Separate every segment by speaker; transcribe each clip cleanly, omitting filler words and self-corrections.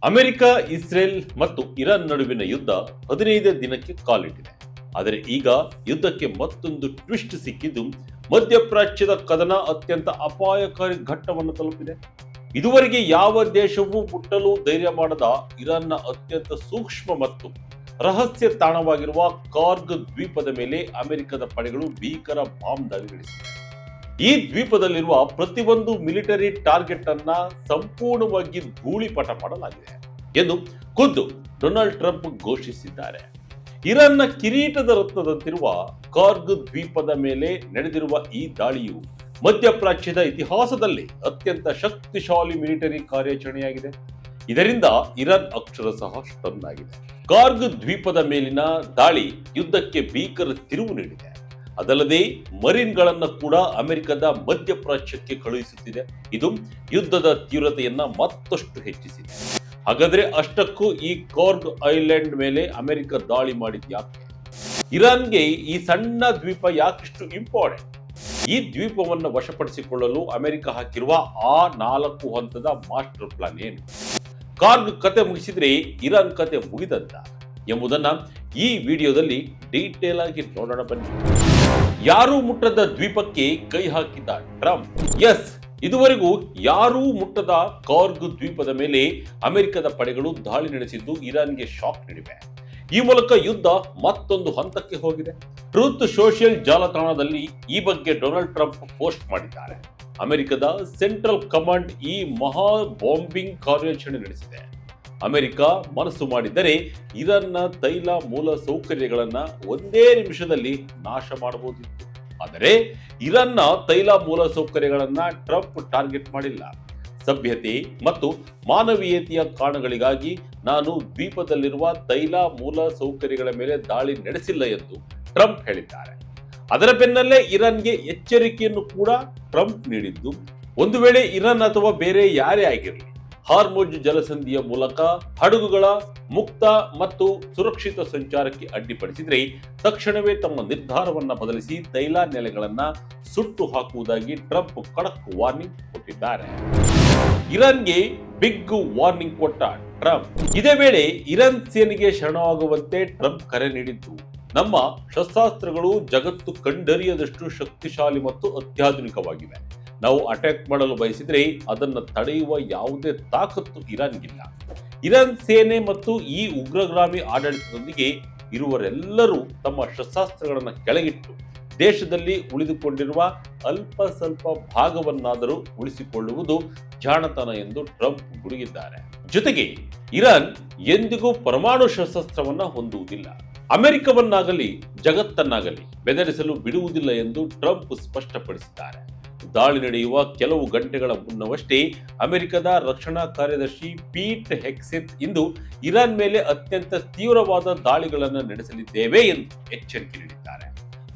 Speaker 1: America, Israel ಮತ್ತು Iran ನಡುವಿನ ಯುದ್ಧ 15 ದಿನಕ್ಕೆ ಕಾಲಿಟ್ಟಿದೆ. ಆದರೆ ಈಗ ಯುದ್ಧಕ್ಕೆ ಮತ್ತೊಂದು ಟ್ವಿಸ್ಟ್ ಸಿಕ್ಕಿದ್ದು ಮಧ್ಯಪ್ರಾಚ್ಯದ ಕದನ ಅತ್ಯಂತ ಅಪಾಯಕಾರಿ ಘಟ್ಟವನ್ನು ತಲುಪಿದೆ. ಇದುವರೆಗೆ ಯಾವ ದೇಶವೂ ಮುಟ್ಟಲು ಧೈರ್ಯ ಮಾಡದ ಇರಾನ್ನ ಅತ್ಯಂತ ಸೂಕ್ಷ್ಮ ಮತ್ತು ರಹಸ್ಯ ತಾಣವಾಗಿರುವ ಕಾರ್ಗ್ ದ್ವೀಪದ ಮೇಲೆ ಅಮೆರಿಕದ ಪಡೆಗಳು ಭೀಕರ ಬಾಂಬ್ ದಾಳಿ ನಡೆಸಿವೆ. ಈ ದ್ವೀಪದಲ್ಲಿರುವ ಪ್ರತಿಯೊಂದು ಮಿಲಿಟರಿ ಟಾರ್ಗೆಟ್ ಅನ್ನ ಸಂಪೂರ್ಣವಾಗಿ ಧೂಳಿಪಟ ಮಾಡಲಾಗಿದೆ ಎಂದು ಖುದ್ದು ಡೊನಾಲ್ಡ್ ಟ್ರಂಪ್ ಘೋಷಿಸಿದ್ದಾರೆ. ಇರಾನ್ನ ಕಿರೀಟದ ರತ್ನದಂತಿರುವ ಕಾರ್ಗ್ ದ್ವೀಪದ ಮೇಲೆ ನಡೆದಿರುವ ಈ ದಾಳಿಯು ಮಧ್ಯಪ್ರಾಚ್ಯದ ಇತಿಹಾಸದಲ್ಲಿ ಅತ್ಯಂತ ಶಕ್ತಿಶಾಲಿ ಮಿಲಿಟರಿ ಕಾರ್ಯಾಚರಣೆಯಾಗಿದೆ. ಇದರಿಂದ ಇರಾನ್ ಅಕ್ಷರಶಃ ಸ್ಟನ್ ಆಗಿದೆ. ಕಾರ್ಗ್ ದ್ವೀಪದ ಮೇಲಿನ ದಾಳಿ ಯುದ್ಧಕ್ಕೆ ಭೀಕರ ತಿರುವು ನೀಡಿದೆ. ಅದಲ್ಲದೆ ಮರೀನ್ಗಳನ್ನ ಕೂಡ ಅಮೆರಿಕದ ಮಧ್ಯಪ್ರಾಚ್ಯಕ್ಕೆ ಕಳುಹಿಸುತ್ತಿದೆ. ಇದು ಯುದ್ಧದ ತೀವ್ರತೆಯನ್ನ ಮತ್ತಷ್ಟು ಹೆಚ್ಚಿಸಿದೆ. ಹಾಗಾದ್ರೆ ಅಷ್ಟಕ್ಕೂ ಈ ಕಾರ್ಗ್ ಐಲ್ಯಾಂಡ್ ಮೇಲೆ ಅಮೆರಿಕ ದಾಳಿ ಮಾಡಿದ್ಯಾಕೆ? ಇರಾನ್ಗೆ ಈ ಸಣ್ಣ ದ್ವೀಪ ಯಾಕಿಷ್ಟು ಇಂಪಾರ್ಟೆಂಟ್? ಈ ದ್ವೀಪವನ್ನು ವಶಪಡಿಸಿಕೊಳ್ಳಲು ಅಮೆರಿಕ ಹಾಕಿರುವ ಆ 4 ಹಂತದ ಮಾಸ್ಟರ್ ಪ್ಲಾನ್ ಏನು? ಕಾರ್ಗ್ ಕತೆ ಮುಗಿಸಿದ್ರೆ ಇರಾನ್ ಕತೆ ಮುಗಿದಂತ ಎಂಬುದನ್ನ ಈ ವಿಡಿಯೋದಲ್ಲಿ ಡೀಟೇಲ್ ಆಗಿ ನೋಡೋಣ ಬನ್ನಿ. ಯಾರೂ ಮುಟ್ಟದ ದ್ವೀಪಕ್ಕೆ ಕೈ ಹಾಕಿದ ಟ್ರಂಪ್. ಎಸ್, ಇದುವರೆಗೂ ಯಾರೂ ಮುಟ್ಟದ ಕಾರ್ಗ್ ದ್ವೀಪದ ಮೇಲೆ ಅಮೆರಿಕದ ಪಡೆಗಳು ದಾಳಿ ನಡೆಸಿದ್ದು ಇರಾನ್ಗೆ ಶಾಕ್ ನೀಡಿವೆ. ಈ ಮೂಲಕ ಯುದ್ಧ ಮತ್ತೊಂದು ಹಂತಕ್ಕೆ ಹೋಗಿದೆ. ಟ್ರೂತ್ ಸೋಷಿಯಲ್ ಜಾಲತಾಣದಲ್ಲಿ ಈ ಬಗ್ಗೆ ಡೊನಾಲ್ಡ್ ಟ್ರಂಪ್ ಪೋಸ್ಟ್ ಮಾಡಿದ್ದಾರೆ. ಅಮೆರಿಕದ ಸೆಂಟ್ರಲ್ ಕಮಾಂಡ್ ಈ ಮಹಾ ಬಾಂಬಿಂಗ್ ಕಾರ್ಯಾಚರಣೆ ನಡೆಸಿದೆ. ಅಮೆರಿಕ ಮನಸ್ಸು ಮಾಡಿದ್ದರೆ ಇರಾನ್ನ ತೈಲ ಮೂಲ ಸೌಕರ್ಯಗಳನ್ನ ಒಂದೇ ನಿಮಿಷದಲ್ಲಿ ನಾಶ ಮಾಡಬಹುದಿತ್ತು. ಆದರೆ ಇರಾನ್ನ ತೈಲ ಮೂಲ ಸೌಕರ್ಯಗಳನ್ನ ಟ್ರಂಪ್ ಟಾರ್ಗೆಟ್ ಮಾಡಿಲ್ಲ. ಸಭ್ಯತೆ ಮತ್ತು ಮಾನವೀಯತೆಯ ಕಾರಣಗಳಿಗಾಗಿ ನಾನು ದ್ವೀಪದಲ್ಲಿರುವ ತೈಲ ಮೂಲ ಸೌಕರ್ಯಗಳ ಮೇಲೆ ದಾಳಿ ನಡೆಸಿಲ್ಲ ಎಂದು ಟ್ರಂಪ್ ಹೇಳಿದ್ದಾರೆ. ಅದರ ಬೆನ್ನಲ್ಲೇ ಇರಾನ್ಗೆ ಎಚ್ಚರಿಕೆಯನ್ನು ಕೂಡ ಟ್ರಂಪ್ ನೀಡಿದ್ದು, ಒಂದು ವೇಳೆ ಇರಾನ್ ಅಥವಾ ಬೇರೆ ಯಾರೇ ಆಗಿರಲಿ ಹಾರ್ಮುಜ್ ಜಲಸಂಧಿಯ ಮೂಲಕ ಹಡಗುಗಳ ಮುಕ್ತ ಮತ್ತು ಸುರಕ್ಷಿತ ಸಂಚಾರಕ್ಕೆ ಅಡ್ಡಿಪಡಿಸಿದ್ರೆ ತಕ್ಷಣವೇ ತಮ್ಮ ನಿರ್ಧಾರವನ್ನ ಬದಲಿಸಿ ತೈಲ ನೆಲೆಗಳನ್ನ ಸುಟ್ಟು ಹಾಕುವುದಾಗಿ ಟ್ರಂಪ್ ಖಡಕ್ ವಾರ್ನಿಂಗ್ ಕೊಟ್ಟಿದ್ದಾರೆ. ಇರಾನ್ಗೆ ಬಿಗ್ ವಾರ್ನಿಂಗ್ ಕೊಟ್ಟ ಟ್ರಂಪ್. ಇದೇ ವೇಳೆ ಇರಾನ್ ಸೇನೆಗೆ ಶರಣಾಗುವಂತೆ ಟ್ರಂಪ್ ಕರೆ ನೀಡಿದ್ದು, ನಮ್ಮ ಶಸ್ತ್ರಾಸ್ತ್ರಗಳು ಜಗತ್ತು ಕಂಡರಿಯದಷ್ಟು ಶಕ್ತಿಶಾಲಿ ಮತ್ತು ಅತ್ಯಾಧುನಿಕವಾಗಿವೆ. ನಾವು ಅಟ್ಯಾಕ್ ಮಾಡಲು ಬಯಸಿದ್ರೆ ಅದನ್ನು ತಡೆಯುವ ಯಾವುದೇ ತಾಕತ್ತು ಇರಾನ್ಗಿಲ್ಲ. ಇರಾನ್ ಸೇನೆ ಮತ್ತು ಈ ಉಗ್ರಗಾಮಿ ಆಡಳಿತದೊಂದಿಗೆ ಇರುವರೆಲ್ಲರೂ ತಮ್ಮ ಶಸ್ತ್ರಾಸ್ತ್ರಗಳನ್ನು ಕೆಳಗಿಟ್ಟು ದೇಶದಲ್ಲಿ ಉಳಿದುಕೊಂಡಿರುವ ಅಲ್ಪ ಸ್ವಲ್ಪ ಭಾಗವನ್ನಾದರೂ ಉಳಿಸಿಕೊಳ್ಳುವುದು ಜಾಣತನ ಎಂದು ಟ್ರಂಪ್ ಗುಡುಗಿದ್ದಾರೆ. ಜೊತೆಗೆ ಇರಾನ್ ಎಂದಿಗೂ ಪರಮಾಣು ಶಸ್ತ್ರಾಸ್ತ್ರವನ್ನ ಹೊಂದುವುದಿಲ್ಲ. ಅಮೆರಿಕವನ್ನಾಗಲಿ ಜಗತ್ತನ್ನಾಗಲಿ ಬೆದರಿಸಲು ಬಿಡುವುದಿಲ್ಲ ಎಂದು ಟ್ರಂಪ್ ಸ್ಪಷ್ಟಪಡಿಸಿದ್ದಾರೆ. ದಾಳಿ ನಡೆಯುವ ಕೆಲವು ಗಂಟೆಗಳ ಮುನ್ನವಷ್ಟೇ ಅಮೆರಿಕದ ರಕ್ಷಣಾ ಕಾರ್ಯದರ್ಶಿ ಪೀಟ್ ಹೆಕ್ಸೆತ್ ಇಂದು ಇರಾನ್ ಮೇಲೆ ಅತ್ಯಂತ ತೀವ್ರವಾದ ದಾಳಿಗಳನ್ನು ನಡೆಸಲಿದ್ದೇವೆ ಎಂದು ಎಚ್ಚರಿಕೆ ನೀಡಿದ್ದಾರೆ.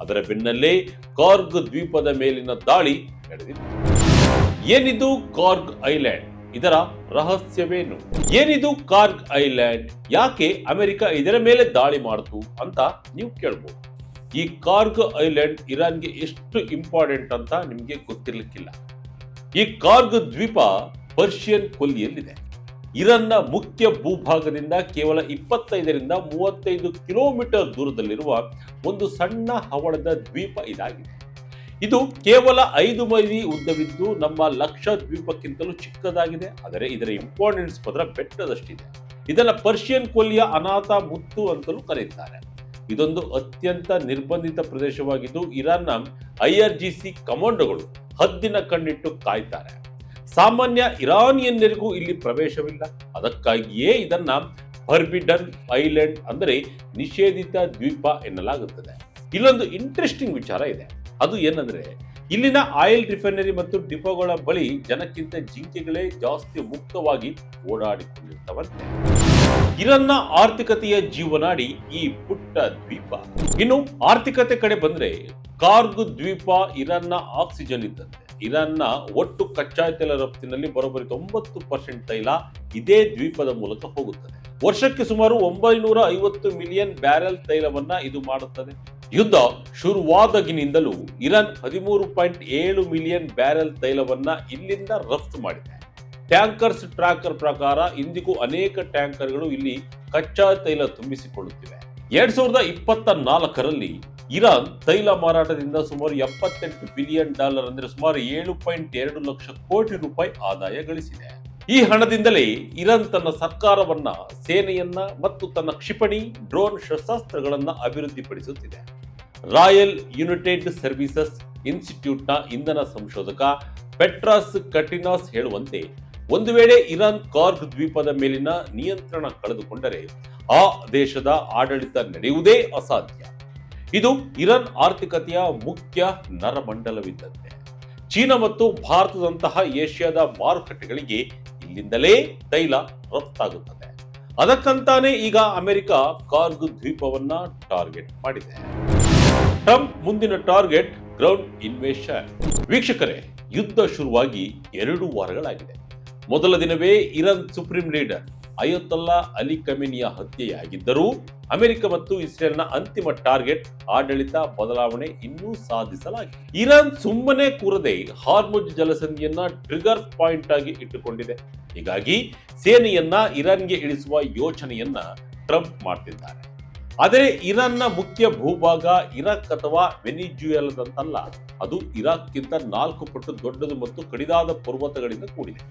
Speaker 1: ಅದರ ಬೆನ್ನಲ್ಲೇ ಕಾರ್ಗ್ ದ್ವೀಪದ ಮೇಲಿನ ದಾಳಿ ನಡೆದಿದೆ. ಏನಿದು ಕಾರ್ಗ್ ಐಲ್ಯಾಂಡ್? ಇದರ ರಹಸ್ಯವೇನು? ಏನಿದು ಕಾರ್ಗ್ ಐಲ್ಯಾಂಡ್? ಯಾಕೆ ಅಮೆರಿಕ ಇದರ ಮೇಲೆ ದಾಳಿ ಮಾಡಿತು ಅಂತ ನೀವು ಕೇಳಬಹುದು. ಈ ಕಾರ್ಗ್ ಐಲ್ಯಾಂಡ್ ಇರಾನ್ಗೆ ಎಷ್ಟು ಇಂಪಾರ್ಟೆಂಟ್ ಅಂತ ನಿಮಗೆ ಗೊತ್ತಿರಲಿಕ್ಕಿಲ್ಲ. ಈ ಕಾರ್ಗ್ ದ್ವೀಪ ಪರ್ಷಿಯನ್ ಕೊಲ್ಲಿಯಲ್ಲಿದೆ. ಇರಾನ್ನ ಮುಖ್ಯ ಭೂಭಾಗದಿಂದ ಕೇವಲ 25ರಿಂದ 35 ಕಿಲೋಮೀಟರ್ ದೂರದಲ್ಲಿರುವ ಒಂದು ಸಣ್ಣ ಹವಳದ ದ್ವೀಪ ಇದಾಗಿದೆ. ಇದು ಕೇವಲ 5 ಮೈಲಿ ಉದ್ದವಿದ್ದು ನಮ್ಮ ಲಕ್ಷ ದ್ವೀಪಕ್ಕಿಂತಲೂ ಚಿಕ್ಕದಾಗಿದೆ. ಆದರೆ ಇದರ ಇಂಪಾರ್ಟೆನ್ಸ್ ಪದರ ಬೆಟ್ಟದಷ್ಟಿದೆ. ಇದನ್ನ ಪರ್ಷಿಯನ್ ಕೊಲ್ಲಿಯ ಅನಾಥ ಮುತ್ತು ಅಂತಲೂ ಕರೆಯುತ್ತಾರೆ. ಇದೊಂದು ಅತ್ಯಂತ ನಿರ್ಬಂಧಿತ ಪ್ರದೇಶವಾಗಿದ್ದು ಇರಾನ್ನ IRGC ಕಮಾಂಡೋಗಳು ಹದ್ದಿನ ಕಣ್ಣಿಟ್ಟು ಕಾಯ್ತಾರೆ. ಸಾಮಾನ್ಯ ಇರಾನಿಯನ್ನರಿಗೂ ಇಲ್ಲಿ ಪ್ರವೇಶವಿಲ್ಲ. ಅದಕ್ಕಾಗಿಯೇ ಇದನ್ನ ಫರ್ಬಿಡನ್ ಐಲ್ಯಾಂಡ್ ಅಂದರೆ ನಿಷೇಧಿತ ದ್ವೀಪ ಎನ್ನಲಾಗುತ್ತದೆ. ಇಲ್ಲೊಂದು ಇಂಟ್ರೆಸ್ಟಿಂಗ್ ವಿಚಾರ ಇದೆ. ಅದು ಏನಂದ್ರೆ ಇಲ್ಲಿನ ಆಯಿಲ್ ರಿಫೈನರಿ ಮತ್ತು ಡಿಪೋಗಳ ಬಳಿ ಜನಕ್ಕಿಂತ ಜಿಂಕೆಗಳೇ ಜಾಸ್ತಿ ಮುಕ್ತವಾಗಿ ಓಡಾಡಿಕೊಂಡಿರ್ತವಂತೆ. ಇರಾನ್ನ ಆರ್ಥಿಕತೆಯ ಜೀವನಾಡಿ ಈ ಪುಟ್ಟ ದ್ವೀಪ. ಇನ್ನು ಆರ್ಥಿಕತೆ ಕಡೆ ಬಂದ್ರೆ ಕಾರ್ಗ್ ದ್ವೀಪ ಇರಾನ್ನ ಆಕ್ಸಿಜನ್ ಇದ್ದಂತೆ. ಇರಾನ್ನ ಒಟ್ಟು ಕಚ್ಚಾ ತೈಲ ರಫ್ತಿನಲ್ಲಿ ಬರೋಬ್ಬರಿ 90% ತೈಲ ಇದೇ ದ್ವೀಪದ ಮೂಲಕ ಹೋಗುತ್ತದೆ. ವರ್ಷಕ್ಕೆ ಸುಮಾರು 950 ಮಿಲಿಯನ್ ಬ್ಯಾರೆಲ್ ತೈಲವನ್ನ ಇದು ಮಾಡುತ್ತದೆ. ಯುದ್ಧ ಶುರುವಾದಾಗಿನಿಂದಲೂ ಇರಾನ್ 13.7 ಮಿಲಿಯನ್ ಬ್ಯಾರೆಲ್ ತೈಲವನ್ನ ಇಲ್ಲಿಂದ ರಫ್ತು ಮಾಡಿದೆ. ಟ್ಯಾಂಕರ್ಸ್ ಟ್ರ್ಯಾಕರ್ ಪ್ರಕಾರ ಇಂದಿಗೂ ಅನೇಕ ಟ್ಯಾಂಕರ್ಗಳು ಇಲ್ಲಿ ಕಚ್ಚಾ ತೈಲ ತುಂಬಿಸಿಕೊಳ್ಳುತ್ತಿವೆ. 2024ರಲ್ಲಿ ಇರಾನ್ ತೈಲ ಮಾರಾಟದಿಂದ ಸುಮಾರು $78 ಬಿಲಿಯನ್ ಅಂದರೆ ಸುಮಾರು 7.2 ಲಕ್ಷ ಕೋಟಿ ರೂಪಾಯಿ ಆದಾಯ ಗಳಿಸಿದೆ. ಈ ಹಣದಿಂದಲೇ ಇರಾನ್ ತನ್ನ ಸರ್ಕಾರವನ್ನ, ಸೇನೆಯನ್ನ ಮತ್ತು ತನ್ನ ಕ್ಷಿಪಣಿ, ಡ್ರೋನ್ ಶಸ್ತ್ರಾಸ್ತ್ರಗಳನ್ನ ಅಭಿವೃದ್ಧಿಪಡಿಸುತ್ತಿದೆ. ರಾಯಲ್ ಯುನೈಟೆಡ್ ಸರ್ವಿಸಸ್ ಇನ್ಸ್ಟಿಟ್ಯೂಟ್ನ ಇಂಧನ ಸಂಶೋಧಕ ಪೆಟ್ರಾಸ್ ಕಟಿನಾಸ್ ಹೇಳುವಂತೆ, ಒಂದು ವೇಳೆ ಇರಾನ್ ಕಾರ್ಗ್ ದ್ವೀಪದ ಮೇಲಿನ ನಿಯಂತ್ರಣ ಕಳೆದುಕೊಂಡರೆ ಆ ದೇಶದ ಆಡಳಿತ ನಡೆಯುವುದೇ ಅಸಾಧ್ಯ. ಇದು ಇರಾನ್ ಆರ್ಥಿಕತೆಯ ಮುಖ್ಯ ನರಮಂಡಲವಿದ್ದಂತೆ. ಚೀನಾ ಮತ್ತು ಭಾರತದಂತಹ ಏಷ್ಯಾದ ಮಾರುಕಟ್ಟೆಗಳಿಗೆ ಇಲ್ಲಿಂದಲೇ ತೈಲ ರಫ್ತಾಗುತ್ತದೆ. ಅದಕ್ಕಂತಾನೆ ಈಗ ಅಮೆರಿಕ ಕಾರ್ಗ್ ದ್ವೀಪವನ್ನ ಟಾರ್ಗೆಟ್ ಮಾಡಿದೆ. ಟ್ರಂಪ್ ಮುಂದಿನ ಟಾರ್ಗೆಟ್ ಗ್ರೌಂಡ್ ಇನ್ವೇಷನ್. ವೀಕ್ಷಕರೇ, ಯುದ್ಧ ಶುರುವಾಗಿ 2 ವಾರಗಳಾಗಿದೆ. ಮೊದಲ ದಿನವೇ Iran supreme leader Ayatollah Ali ಖಮೇನಿಯ ಹತ್ಯೆಯಾಗಿದ್ದರೂ ಅಮೆರಿಕ ಮತ್ತು ಇಸ್ರೇಲ್ನ ಅಂತಿಮ ಟಾರ್ಗೆಟ್ ಆಡಳಿತ ಬದಲಾವಣೆ ಇನ್ನೂ ಸಾಧಿಸಲಾಗಿದೆ. ಇರಾನ್ ಸುಮ್ಮನೆ ಕೂರದೆ ಹಾರ್ಮುಜ್ ಜಲಸಂಧಿಯನ್ನ ಟ್ರಿಗರ್ ಪಾಯಿಂಟ್ ಆಗಿ ಇಟ್ಟುಕೊಂಡಿದೆ. ಹೀಗಾಗಿ ಸೇನೆಯನ್ನ ಇರಾನ್ಗೆ ಇಳಿಸುವ ಯೋಚನೆಯನ್ನ ಟ್ರಂಪ್ ಮಾಡ್ತಿದ್ದಾರೆ. ಆದರೆ ಇರಾನ್ನ ಮುಖ್ಯ ಭೂಭಾಗ ಇರಾಕ್ ಅಥವಾ ವೆನಿಜುಯೆಲಾದಂತಲ್ಲ. ಅದು ಇರಾಕ್ಗಿಂತ 4 ಪಟ್ಟು ದೊಡ್ಡದು ಮತ್ತು ಕಡಿದಾದ ಪರ್ವತಗಳಿಂದ ಕೂಡಿದೆ.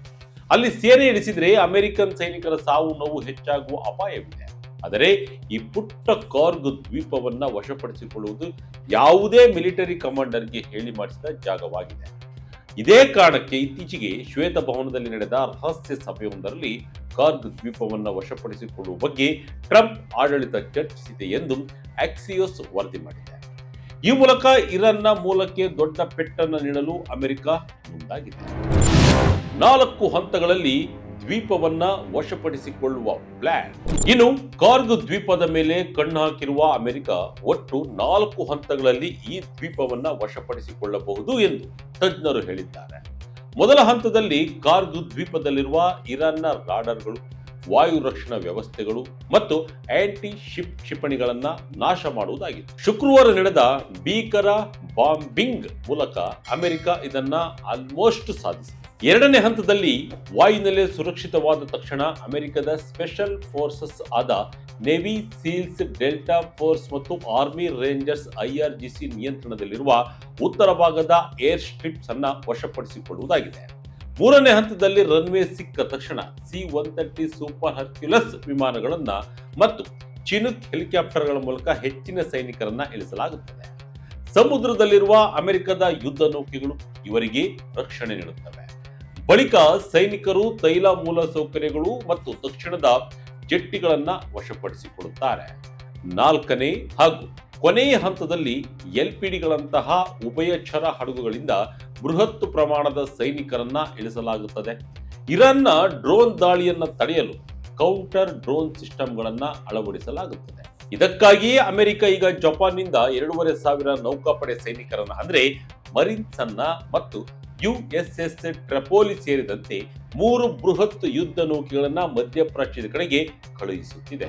Speaker 1: ಅಲ್ಲಿ ಸೇನೆ ಇಳಿಸಿದ್ರೆ ಅಮೆರಿಕನ್ ಸೈನಿಕರ ಸಾವು ನೋವು ಹೆಚ್ಚಾಗುವ ಅಪಾಯವಿದೆ. ಆದರೆ ಈ ಪುಟ್ಟ ಕಾರ್ಗ್ ದ್ವೀಪವನ್ನ ವಶಪಡಿಸಿಕೊಳ್ಳುವುದು ಯಾವುದೇ ಮಿಲಿಟರಿ ಕಮಾಂಡರ್ಗೆ ಹೇಳಿ ಮಾಡಿಸಿದ ಜಾಗವಾಗಿದೆ. ಇದೇ ಕಾರಣಕ್ಕೆ ಇತ್ತೀಚೆಗೆ ಶ್ವೇತಭವನದಲ್ಲಿ ನಡೆದ ರಹಸ್ಯ ಸಭೆಯೊಂದರಲ್ಲಿ ಕಾರ್ಗ್ ದ್ವೀಪವನ್ನ ವಶಪಡಿಸಿಕೊಳ್ಳುವ ಬಗ್ಗೆ ಟ್ರಂಪ್ ಆಡಳಿತ ಚರ್ಚಿಸಿದೆ ಎಂದು ಆಕ್ಸಿಯೋಸ್ ವರದಿ ಮಾಡಿದೆ. ಈ ಮೂಲಕ ಇರಾನ್ನ ಮೂಲಕ್ಕೆ ದೊಡ್ಡ ಪೆಟ್ಟನ್ನು ನೀಡಲು ಅಮೆರಿಕ ಮುಂದಾಗಿದೆ. 4 ಹಂತಗಳಲ್ಲಿ ದ್ವೀಪವನ್ನ ವಶಪಡಿಸಿಕೊಳ್ಳುವ ಪ್ಲಾನ್. ಇನ್ನು ಕಾರ್ಗ್ ದ್ವೀಪದ ಮೇಲೆ ಕಣ್ಣು ಹಾಕಿರುವ ಅಮೆರಿಕ ಒಟ್ಟು 4 ಹಂತಗಳಲ್ಲಿ ಈ ದ್ವೀಪವನ್ನ ವಶಪಡಿಸಿಕೊಳ್ಳಬಹುದು ಎಂದು ತಜ್ಞರು ಹೇಳಿದ್ದಾರೆ. ಮೊದಲ ಹಂತದಲ್ಲಿ ಕಾರ್ಗ್ ದ್ವೀಪದಲ್ಲಿರುವ ಇರಾನ್ನ ರಾಡರ್ಗಳು, ವಾಯು ರಕ್ಷಣಾ ವ್ಯವಸ್ಥೆಗಳು ಮತ್ತು ಆಂಟಿ ಶಿಪ್ ಕ್ಷಿಪಣಿಗಳನ್ನ ನಾಶ ಮಾಡುವುದಾಗಿತ್ತು. ಶುಕ್ರವಾರ ನಡೆದ ಭೀಕರ ಬಾಂಬಿಂಗ್ ಮೂಲಕ ಅಮೆರಿಕ ಇದನ್ನ ಆಲ್ಮೋಸ್ಟ್ ಸಾಧಿಸಿದೆ. ಎರಡನೇ ಹಂತದಲ್ಲಿ ವಾಯುನೆಲೆ ಸುರಕ್ಷಿತವಾದ ತಕ್ಷಣ ಅಮೆರಿಕದ ಸ್ಪೆಷಲ್ ಫೋರ್ಸಸ್ ಆದ ನೇವಿ ಸೀಲ್ಸ್, ಡೆಲ್ಟಾ ಫೋರ್ಸ್ ಮತ್ತು ಆರ್ಮಿ ರೇಂಜರ್ಸ್ IRGC ನಿಯಂತ್ರಣದಲ್ಲಿರುವ ಉತ್ತರ ಭಾಗದ ಏರ್ ಸ್ಟ್ರಿಪ್ಸ್ ಅನ್ನ ವಶಪಡಿಸಿಕೊಳ್ಳುವುದಾಗಿದೆ. ಮೂರನೇ ಹಂತದಲ್ಲಿ ರನ್ವೇ ಸಿಕ್ಕ ತಕ್ಷಣ C-130 ಸೂಪರ್ ಹರ್ಕ್ಯುಲಸ್ ವಿಮಾನಗಳನ್ನ ಮತ್ತು ಚಿನುಕ್ ಹೆಲಿಕಾಪ್ಟರ್ಗಳ ಮೂಲಕ ಹೆಚ್ಚಿನ ಸೈನಿಕರನ್ನ ಇಳಿಸಲಾಗುತ್ತದೆ. ಸಮುದ್ರದಲ್ಲಿರುವ ಅಮೆರಿಕದ ಯುದ್ಧ ನೌಕೆಗಳು ಇವರಿಗೆ ರಕ್ಷಣೆ ನೀಡುತ್ತವೆ. ಬಳಿಕ ಸೈನಿಕರು ತೈಲ ಮೂಲ ಸೌಕರ್ಯಗಳು ಮತ್ತು ತಕ್ಷಣದ ಜೆಟ್ಟಿಗಳನ್ನ ವಶಪಡಿಸಿಕೊಳ್ಳುತ್ತಾರೆ. 4ನೇ ಹಾಗೂ ಕೊನೆಯ ಹಂತದಲ್ಲಿ LPDಗಳಂತಹ ಉಭಯಚರ ಹಡಗುಗಳಿಂದ ಬೃಹತ್ ಪ್ರಮಾಣದ ಸೈನಿಕರನ್ನ ಇಳಿಸಲಾಗುತ್ತದೆ. ಇರಾನ್ನ ಡ್ರೋನ್ ದಾಳಿಯನ್ನ ತಡೆಯಲು ಕೌಂಟರ್ ಡ್ರೋನ್ ಸಿಸ್ಟಮ್ಗಳನ್ನ ಅಳವಡಿಸಲಾಗುತ್ತದೆ. ಇದಕ್ಕಾಗಿಯೇ ಅಮೆರಿಕ ಈಗ ಜಪಾನ್ನಿಂದ 2500 ನೌಕಾಪಡೆ ಸೈನಿಕರನ್ನ ಅಂದ್ರೆ ಮರೀನ್ಸ್ ಅನ್ನ ಮತ್ತು USS ಟ್ರಪೋಲಿ ಸೇರಿದಂತೆ 3 ಬೃಹತ್ ಯುದ್ಧ ನೌಕೆಗಳನ್ನ ಮಧ್ಯಪ್ರಾಚ್ಯದ ಕಡೆಗೆ ಕಳುಹಿಸುತ್ತಿದೆ.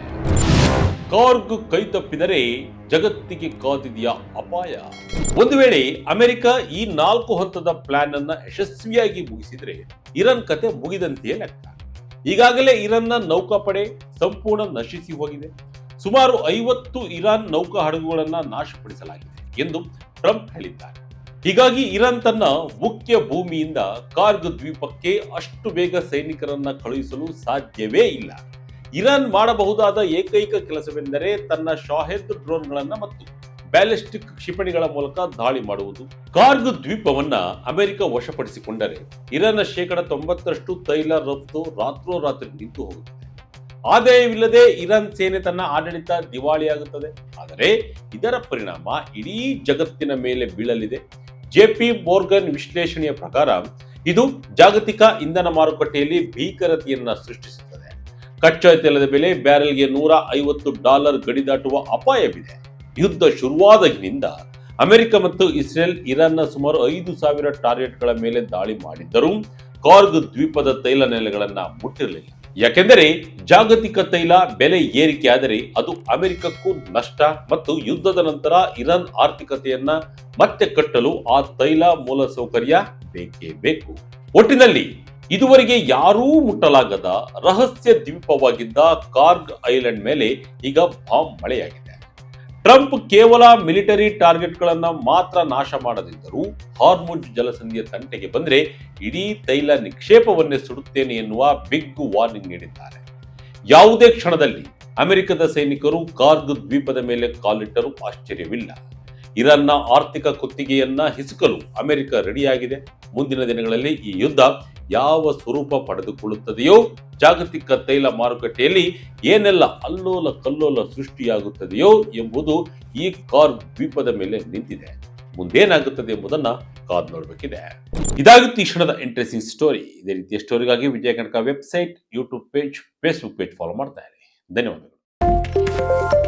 Speaker 1: ಕಾರ್ಗ್ ಕೈತಪ್ಪಿದರೆ ಜಗತ್ತಿಗೆ ಕಾದಿದೆಯ ಅಪಾಯ. ಒಂದು ವೇಳೆ ಅಮೆರಿಕ ಈ 4 ಹಂತದ ಪ್ಲಾನ್ ಅನ್ನ ಯಶಸ್ವಿಯಾಗಿ ಮುಗಿಸಿದ್ರೆ ಇರಾನ್ ಕತೆ ಮುಗಿದಂತೆಯೇ ಲೆಕ್ಕ. ಈಗಾಗಲೇ ಇರಾನ್ನ ನೌಕಾಪಡೆ ಸಂಪೂರ್ಣ ನಶಿಸಿ ಹೋಗಿದೆ. ಸುಮಾರು 50 ಇರಾನ್ ನೌಕಾ ಹಡಗುಗಳನ್ನ ನಾಶಪಡಿಸಲಾಗಿದೆ ಎಂದು ಟ್ರಂಪ್ ಹೇಳಿದ್ದಾರೆ. ಹೀಗಾಗಿ ಇರಾನ್ ತನ್ನ ಮುಖ್ಯ ಭೂಮಿಯಿಂದ ಕಾರ್ಗ್ ದ್ವೀಪಕ್ಕೆ ಅಷ್ಟು ಬೇಗ ಸೈನಿಕರನ್ನ ಕಳುಹಿಸಲು ಸಾಧ್ಯವೇ ಇಲ್ಲ. ಇರಾನ್ ಮಾಡಬಹುದಾದ ಏಕೈಕ ಕೆಲಸವೆಂದರೆ ತನ್ನ ಶಾಹೆದ್ ಡ್ರೋನ್ಗಳನ್ನ ಮತ್ತು ಬ್ಯಾಲಿಸ್ಟಿಕ್ ಕ್ಷಿಪಣಿಗಳ ಮೂಲಕ ದಾಳಿ ಮಾಡುವುದು. ಕಾರ್ಗ್ ದ್ವೀಪವನ್ನ ಅಮೆರಿಕ ವಶಪಡಿಸಿಕೊಂಡರೆ ಇರಾನ್ನ 90% ತೈಲ ರಫ್ತು ರಾತ್ರೋರಾತ್ರಿ ನಿಂತು ಹೋಗುತ್ತದೆ. ಆದಾಯವಿಲ್ಲದೆ ಇರಾನ್ ಸೇನೆ ತನ್ನ ಆಡಳಿತ ದಿವಾಳಿಯಾಗುತ್ತದೆ. ಆದರೆ ಇದರ ಪರಿಣಾಮ ಇಡೀ ಜಗತ್ತಿನ ಮೇಲೆ ಬೀಳಲಿದೆ. JP ಮೋರ್ಗನ್ ವಿಶ್ಲೇಷಣೆಯ ಪ್ರಕಾರ ಇದು ಜಾಗತಿಕ ಇಂಧನ ಮಾರುಕಟ್ಟೆಯಲ್ಲಿ ಭೀಕರತೆಯನ್ನ ಸೃಷ್ಟಿಸುತ್ತದೆ. ಕಚ್ಚಾ ತೈಲದ ಬೆಲೆ ಬ್ಯಾರೆಲ್ಗೆ $150 ಗಡಿ ದಾಟುವ ಅಪಾಯವಿದೆ. ಯುದ್ಧ ಶುರುವಾದಾಗಿನಿಂದ ಅಮೆರಿಕ ಮತ್ತು ಇಸ್ರೇಲ್ ಇರಾನ್ನ ಸುಮಾರು 5000 ಟಾರ್ಗೆಟ್ಗಳ ಮೇಲೆ ದಾಳಿ ಮಾಡಿದ್ದರೂ ಕಾರ್ಗ್ ದ್ವೀಪದ ತೈಲ ನೆಲೆಗಳನ್ನ ಮುಟ್ಟಿರಲಿಲ್ಲ. ಯಾಕೆಂದರೆ ಜಾಗತಿಕ ತೈಲ ಬೆಲೆ ಏರಿಕೆ ಆದರೆ ಅದು ಅಮೆರಿಕಕ್ಕೂ ನಷ್ಟ ಮತ್ತು ಯುದ್ಧದ ನಂತರ ಇರಾನ್ ಆರ್ಥಿಕತೆಯನ್ನ ಮತ್ತೆ ಕಟ್ಟಲು ಆ ತೈಲ ಮೂಲಸೌಕರ್ಯ ಬೇಕೇ ಬೇಕು. ಒಟ್ಟಿನಲ್ಲಿ ಇದುವರೆಗೆ ಯಾರೂ ಮುಟ್ಟಲಾಗದ ರಹಸ್ಯ ದ್ವೀಪವಾಗಿದ್ದ ಕಾರ್ಗ್ ಐಲ್ಯಾಂಡ್ ಮೇಲೆ ಈಗ ಬಾಂಬ್ ಮಳೆಯಾಗಿದೆ. ಟ್ರಂಪ್ ಕೇವಲ ಮಿಲಿಟರಿ ಟಾರ್ಗೆಟ್ಗಳನ್ನ ಮಾತ್ರ ನಾಶ ಮಾಡದಿದ್ದರೂ ಹಾರ್ಮುಜ್ ಜಲಸಂಧಿಯ ತಂಟೆಗೆ ಬಂದರೆ ಇಡೀ ತೈಲ ನಿಕ್ಷೇಪವನ್ನೇ ಸುಡುತ್ತೇನೆ ಎನ್ನುವ ಬಿಗ್ ವಾರ್ನಿಂಗ್ ನೀಡಿದ್ದಾರೆ. ಯಾವುದೇ ಕ್ಷಣದಲ್ಲಿ ಅಮೆರಿಕದ ಸೈನಿಕರು ಕಾರ್ಗ್ ದ್ವೀಪದ ಮೇಲೆ ಕಾಲಿಟ್ಟರೂ ಆಶ್ಚರ್ಯವಿಲ್ಲ. ಇರಾನ್ನ ಆರ್ಥಿಕ ಕುತ್ತಿಗೆಯನ್ನ ಹಿಸುಕಲು ಅಮೆರಿಕ ರೆಡಿಯಾಗಿದೆ. ಮುಂದಿನ ದಿನಗಳಲ್ಲಿ ಈ ಯುದ್ಧ ಯಾವ ಸ್ವರೂಪ ಪಡೆದುಕೊಳ್ಳುತ್ತದೆಯೋ, ಜಾಗತಿಕ ತೈಲ ಮಾರುಕಟ್ಟೆಯಲ್ಲಿ ಏನೆಲ್ಲ ಅಲ್ಲೋಲ ಕಲ್ಲೋಲ ಸೃಷ್ಟಿಯಾಗುತ್ತದೆಯೋ ಎಂಬುದು ಈ ಕಾರ್ಗ್ ದ್ವೀಪದ ಮೇಲೆ ನಿಂತಿದೆ. ಮುಂದೇನಾಗುತ್ತದೆ ಎಂಬುದನ್ನ ಕಾದು ನೋಡಬೇಕಿದೆ. ಇದಾಗಿತ್ತು ಈ ಕ್ಷಣದ ಇಂಟ್ರೆಸ್ಟಿಂಗ್ ಸ್ಟೋರಿ. ಇದೇ ರೀತಿಯ ಸ್ಟೋರಿಗಾಗಿ Vijaya Karnataka website, YouTube page, Facebook page follow ಮಾಡ್ತಾ ಇರಿ. ಧನ್ಯವಾದಗಳು.